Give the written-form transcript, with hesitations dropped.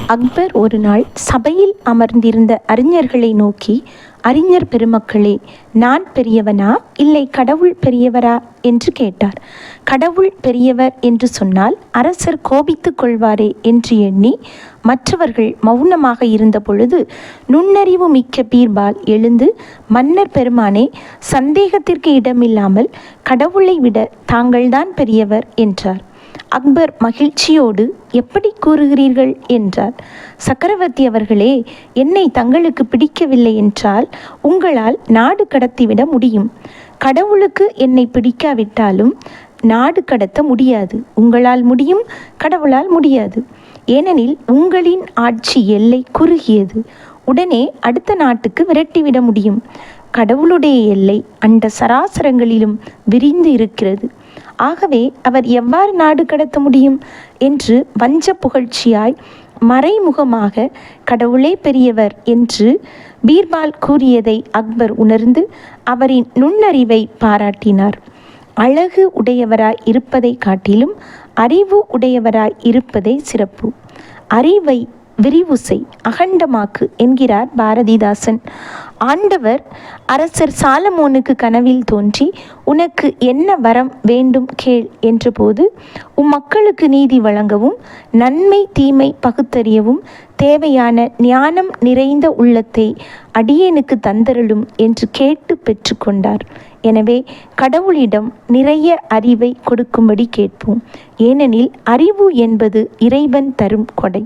அக்பர் ஒரு நாள் சபையில் அமர்ந்திருந்த அறிஞர்களை நோக்கி, அறிஞர் பெருமக்களே, நான் பெரியவனா இல்லை கடவுள் பெரியவரா என்று கேட்டார். கடவுள் பெரியவர் என்று சொன்னால் அரசர் கோபித்துக் கொள்வாரே என்று எண்ணி மற்றவர்கள் மௌனமாக இருந்த பொழுது நுண்ணறிவு மிக்க பீர்பால் எழுந்து, மன்னர் பெருமானே, சந்தேகத்திற்கு இடமில்லாமல் கடவுளை விட தாங்கள்தான் பெரியவர் என்றார். அக்பர் மகிழ்ச்சியோடு, எப்படி கூறுகிறீர்கள் என்றார். சக்கரவர்த்தி அவர்களே, என்னை தங்களுக்கு பிடிக்கவில்லை என்றால் உங்களால் நாடு கடத்திவிட முடியும். கடவுளுக்கு என்னை பிடிக்காவிட்டாலும் நாடு கடத்த முடியாது. உங்களால் முடியும், கடவுளால் முடியாது. ஏனெனில் உங்களின் ஆட்சி எல்லை குறுகியது. உடனே அடுத்த நாட்டுக்கு விரட்டிவிட முடியும். கடவுளுடைய எல்லை அண்ட சராசரங்களிலும் விரிந்து இருக்கிறது. ஆகவே அவர் எவ்வாறு நாடு கடத்த முடியும் என்று வஞ்ச புகழ்ச்சியாய் மறைமுகமாக கடவுளே பெரியவர் என்று பீர்பால் கூறியதை அக்பர் உணர்ந்து அவரின் நுண்ணறிவை பாராட்டினார். அழகு உடையவராய் இருப்பதை காட்டிலும் அறிவு உடையவராய் இருப்பதே சிறப்பு. அறிவை விரிவுசை, அகண்டமாக்கு என்கிறார் பாரதிதாசன். ஆண்டவர் அரசர் சாலமோனுக்கு கனவில் தோன்றி, உனக்கு என்ன வரம் வேண்டும் கேள் என்றபோது, மக்களுக்கு நீதி வழங்கவும் நன்மை தீமை பகுத்தறியவும் தேவையான ஞானம் நிறைந்த உள்ளத்தை அடியேனுக்கு தந்தருளும் என்று கேட்டு பெற்றுக்கொண்டார். எனவே கடவுளிடம் நிறைய அறிவை கொடுக்கும்படி கேட்போம். ஏனெனில் அறிவு என்பது இறைவன் தரும் கொடை.